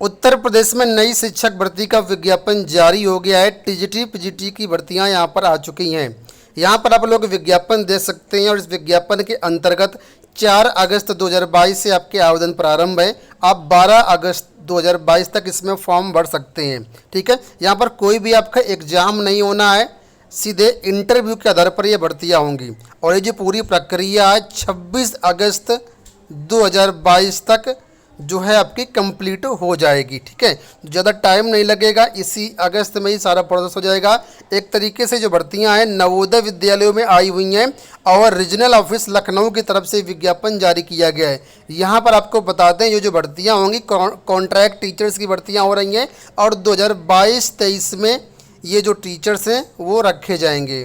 उत्तर प्रदेश में नई शिक्षक भर्ती का विज्ञापन जारी हो गया है। टीजीटी पीजीटी की भर्तियां यहां पर आ चुकी हैं। यहां पर आप लोग विज्ञापन दे सकते हैं और इस विज्ञापन के अंतर्गत 4 अगस्त 2022 से आपके आवेदन प्रारंभ है। आप 12 अगस्त 2022 तक इसमें फॉर्म भर सकते हैं। ठीक है, यहाँ पर कोई भी आपका एग्जाम नहीं होना है, सीधे इंटरव्यू के आधार पर ये भर्तियाँ होंगी। और ये जो पूरी प्रक्रिया है 26 अगस्त 2022 तक जो है आपकी कंप्लीट हो जाएगी। ठीक है, ज़्यादा टाइम नहीं लगेगा, इसी अगस्त में ही सारा प्रोसेस हो जाएगा। एक तरीके से जो भर्तियां हैं नवोदय विद्यालयों में आई हुई हैं और रीजनल ऑफिस लखनऊ की तरफ से विज्ञापन जारी किया गया है। यहाँ पर आपको बता दें ये जो भर्तियाँ होंगी कॉन्ट्रैक्ट टीचर्स की भर्तियाँ हो रही हैं और 2022-23 में ये जो टीचर्स हैं वो रखे जाएंगे।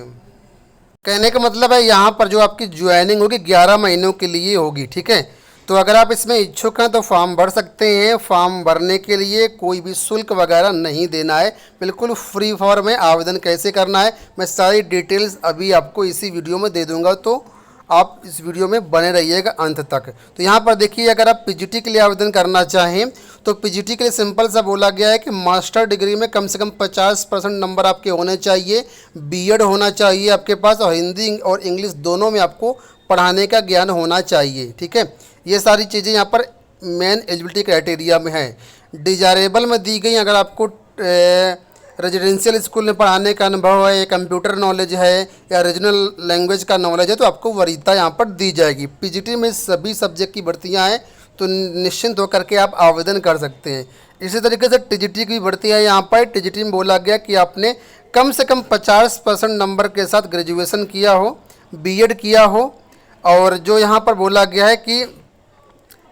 कहने का मतलब है यहाँ पर जो आपकी ज्वाइनिंग होगी 11 महीनों के लिए होगी। ठीक है, तो अगर आप इसमें इच्छुक हैं तो फॉर्म भर सकते हैं। फॉर्म भरने के लिए कोई भी शुल्क वगैरह नहीं देना है, बिल्कुल फ्री फॉर्म है। आवेदन कैसे करना है मैं सारी डिटेल्स अभी आपको इसी वीडियो में दे दूंगा, तो आप इस वीडियो में बने रहिएगा अंत तक। तो यहाँ पर देखिए, अगर आप पीजीटी के लिए आवेदन करना चाहें तो पीजीटी के लिए सिंपल सा बोला गया है कि मास्टर डिग्री में कम से कम 50% नंबर आपके होने चाहिए, बीएड होना चाहिए आपके पास, और हिंदी और इंग्लिश दोनों में आपको पढ़ाने का ज्ञान होना चाहिए। ठीक है, ये सारी चीज़ें यहाँ पर मेन एलिजिबिलिटी क्राइटेरिया में है। डिजायरेबल में दी गई, अगर आपको रेजिडेंशियल स्कूल में पढ़ाने का अनुभव है, कंप्यूटर नॉलेज है या रीजनल लैंग्वेज का नॉलेज है तो आपको वरीयता यहाँ पर दी जाएगी। पीजीटी में सभी सब्जेक्ट की भर्तियाँ हैं, तो निश्चिंत होकर के आप आवेदन कर सकते हैं। इसी तरीके से टीजीटी की भर्तियाँ यहाँ पर टीजीटी में बोला गया कि आपने कम से कम 50% नंबर के साथ ग्रेजुएशन किया हो, बीएड किया हो, और जो यहाँ पर बोला गया है कि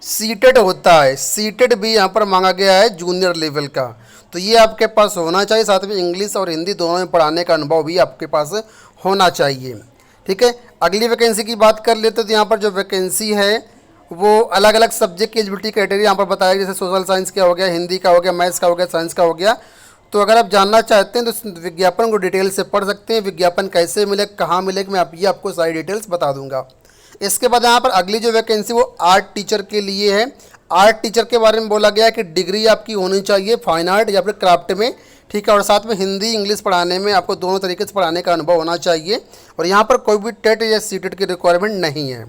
सीटेड होता है, सीटेड भी यहाँ पर मांगा गया है जूनियर लेवल का, तो ये आपके पास होना चाहिए। साथ में इंग्लिश और हिंदी दोनों में पढ़ाने का अनुभव भी आपके पास होना चाहिए। ठीक है, अगली वैकेंसी की बात कर लेते तो यहाँ पर जो वैकेंसी है वो अलग अलग सब्जेक्ट की एलिजिबिलिटी क्राइटेरिया यहाँ पर बताया, जैसे सोशल साइंस का हो गया, हिंदी का हो गया, मैथ्स का हो गया, साइंस का हो गया। तो अगर आप जानना चाहते हैं तो विज्ञापन को डिटेल से पढ़ सकते हैं। विज्ञापन कैसे मिले, कहाँ मिले, मैं आपको सारी डिटेल्स बता दूंगा। इसके बाद यहाँ पर अगली जो वैकेंसी वो आर्ट टीचर के लिए है। आर्ट टीचर के बारे में बोला गया है कि डिग्री आपकी होनी चाहिए फाइन आर्ट या फिर क्राफ्ट में। ठीक है, और साथ में हिंदी इंग्लिश पढ़ाने में आपको दोनों तरीके से पढ़ाने का अनुभव होना चाहिए। और यहाँ पर कोई भी टेट या सीटेट की रिक्वायरमेंट नहीं है।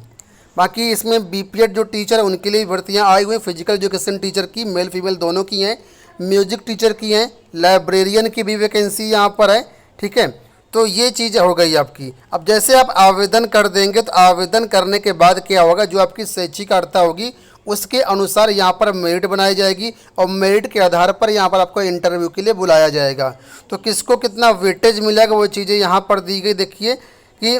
बाकी इसमें बीपीएड जो टीचर है उनके लिए भर्तियाँ आई हुई हैं। फिजिकल एजुकेशन टीचर की मेल फीमेल दोनों की हैं, म्यूजिक टीचर की हैं, लाइब्रेरियन की भी वैकेंसी यहाँ पर है। ठीक है, तो ये चीज़ हो गई आपकी। अब जैसे आप आवेदन कर देंगे तो आवेदन करने के बाद क्या होगा, जो आपकी शैक्षिक अर्हता होगी उसके अनुसार यहाँ पर मेरिट बनाई जाएगी और मेरिट के आधार पर यहाँ पर आपको इंटरव्यू के लिए बुलाया जाएगा। तो किसको कितना वेटेज मिलेगा वो चीज़ें यहाँ पर दी गई। देखिए कि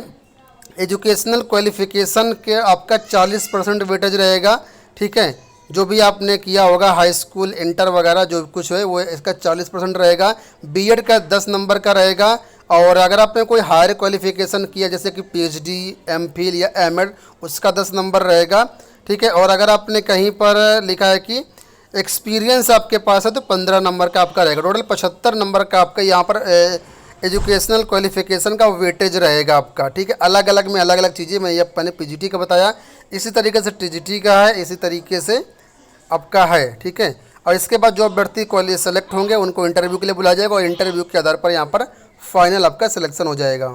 एजुकेशनल क्वालिफिकेशन के आपका 40% वेटेज रहेगा। ठीक है, जो भी आपने किया होगा हाई स्कूल इंटर वगैरह जो कुछ है वो इसका 40% रहेगा। बीएड का 10 नंबर का रहेगा। और अगर आपने कोई हायर क्वालिफिकेशन किया जैसे कि पीएचडी, एमफिल या एमएड, उसका 10 नंबर रहेगा। ठीक है, और अगर आपने कहीं पर लिखा है कि एक्सपीरियंस आपके पास है तो 15 नंबर का आपका रहेगा। टोटल 75 नंबर का आपका यहाँ पर एजुकेशनल क्वालिफिकेशन का वेटेज रहेगा आपका। ठीक है, अलग अलग में अलग अलग चीज़ें मैंने पीजीटी का बताया, इसी तरीके से टीजीटी का है, इसी तरीके से आपका है। ठीक है, और इसके बाद जो अभ्यर्थी कॉलेज सेलेक्ट होंगे उनको इंटरव्यू के लिए बुलाया जाएगा और इंटरव्यू के आधार पर यहाँ पर फाइनल आपका सिलेक्शन हो जाएगा।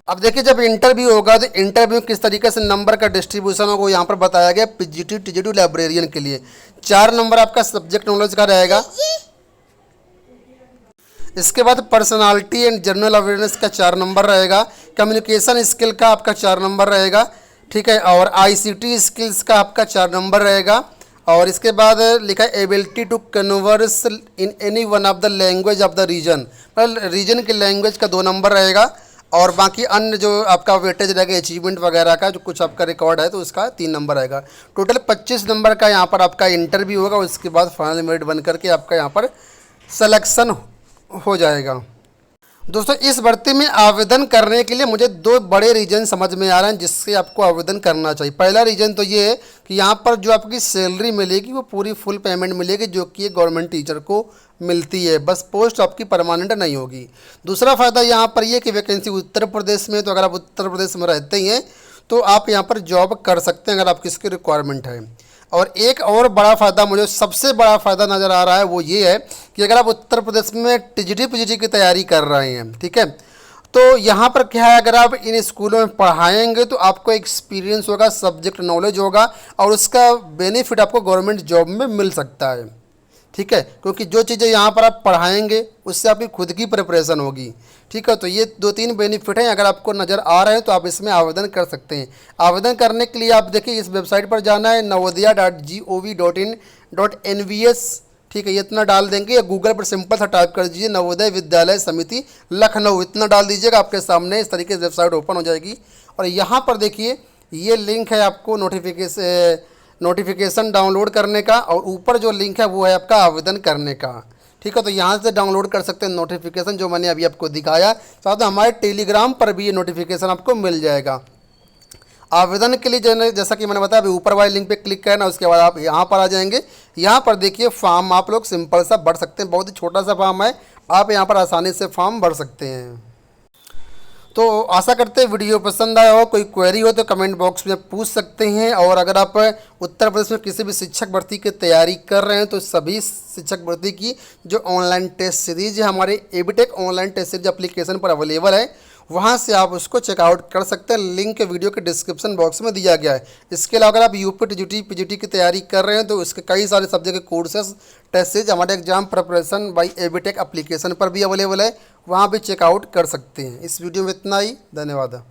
अब देखिए जब इंटरव्यू होगा तो इंटरव्यू किस तरीके से नंबर का डिस्ट्रीब्यूशन होगा यहाँ पर बताया गया। पीजीटी टीजीटी लाइब्रेरियन के लिए 4 नंबर आपका सब्जेक्ट नॉलेज का रहेगा। इसके बाद पर्सनालिटी एंड जनरल अवेयरनेस का 4 नंबर रहेगा। कम्युनिकेशन स्किल का आपका 4 नंबर रहेगा। ठीक है, और आईसीटी स्किल्स का आपका 4 नंबर रहेगा। और इसके बाद लिखा है ability to converse in any one of the language of the region, मतलब रीजन की लैंग्वेज का 2 नंबर रहेगा। और बाकी अन्य जो आपका वेटेज रहेगा अचीवमेंट वगैरह का जो कुछ आपका रिकॉर्ड है तो उसका 3 नंबर रहेगा। टोटल 25 नंबर का यहाँ पर आपका इंटरव्यू होगा। उसके बाद फाइनल मेरिट बन करके आपका यहाँ पर सिलेक्शन हो जाएगा। दोस्तों इस भर्ती में आवेदन करने के लिए मुझे 2 बड़े रीजन समझ में आ रहे हैं जिससे आपको आवेदन करना चाहिए। पहला रीजन तो ये है कि यहाँ पर जो आपकी सैलरी मिलेगी वो पूरी फुल पेमेंट मिलेगी जो कि गवर्नमेंट टीचर को मिलती है, बस पोस्ट आपकी परमानेंट नहीं होगी। दूसरा फ़ायदा यहाँ पर ये कि वैकेंसी उत्तर प्रदेश में, तो अगर आप उत्तर प्रदेश में रहते ही हैं तो आप यहाँ पर जॉब कर सकते हैं अगर आपकी इसकी रिक्वायरमेंट है। और एक और बड़ा फ़ायदा, मुझे सबसे बड़ा फ़ायदा नज़र आ रहा है, वो ये है कि अगर आप उत्तर प्रदेश में टीजीटी पीजीटी की तैयारी कर रहे हैं, ठीक है, तो यहाँ पर क्या है, अगर आप इन स्कूलों में पढ़ाएंगे तो आपको एक्सपीरियंस होगा, सब्जेक्ट नॉलेज होगा और उसका बेनिफिट आपको गवर्नमेंट जॉब में मिल सकता है। ठीक है, क्योंकि जो चीज़ें यहाँ पर आप पढ़ाएंगे उससे आपकी खुद की प्रिपरेशन होगी। ठीक है, तो ये 2-3 बेनिफिट हैं, अगर आपको नज़र आ रहे हैं तो आप इसमें आवेदन कर सकते हैं। आवेदन करने के लिए आप देखिए इस वेबसाइट पर जाना है, navodaya.gov.in.nvs। ठीक है, ये इतना डाल देंगे, या गूगल पर सिंपल सा टाइप कर दीजिए नवोदय विद्यालय समिति लखनऊ, इतना डाल दीजिएगा, आपके सामने इस तरीके से वेबसाइट ओपन हो जाएगी। और यहाँ पर देखिए ये लिंक है आपको नोटिफिकेशन डाउनलोड करने का, और ऊपर जो लिंक है वो है आपका आवेदन करने का। ठीक है, तो यहाँ से डाउनलोड कर सकते हैं नोटिफिकेशन जो मैंने अभी आपको दिखाया। साथ में हमारे टेलीग्राम पर भी ये नोटिफिकेशन आपको मिल जाएगा। आवेदन के लिए जैसा कि मैंने बताया, अभी ऊपर वाले लिंक पे क्लिक करना, उसके बाद आप यहाँ पर आ जाएंगे। यहाँ पर देखिए फॉर्म आप लोग सिंपल सा भर सकते हैं, बहुत ही छोटा सा फॉर्म है, आप यहाँ पर आसानी से फॉर्म भर सकते हैं। तो आशा करते हैं वीडियो पसंद आया हो, कोई क्वेरी हो तो कमेंट बॉक्स में पूछ सकते हैं। और अगर आप उत्तर प्रदेश में किसी भी शिक्षक भर्ती की तैयारी कर रहे हैं तो सभी शिक्षक भर्ती की जो ऑनलाइन टेस्ट सीरीज है हमारे एबीटेक ऑनलाइन टेस्ट सीरीज एप्लीकेशन पर अवेलेबल है, वहाँ से आप उसको चेकआउट कर सकते हैं। लिंक वीडियो के डिस्क्रिप्शन बॉक्स में दिया गया है। इसके अलावा अगर आप यूपी टीजीटी पीजीटी की तैयारी कर रहे हैं तो इसके कई सारे सब्जेक्ट के कोर्सेज टेस्ट सीरीज हमारे एग्जाम प्रिपरेशन बाय एबीटेक एप्लीकेशन पर भी अवेलेबल है, वहाँ भी चेकआउट कर सकते हैं। इस वीडियो में इतना ही, धन्यवाद।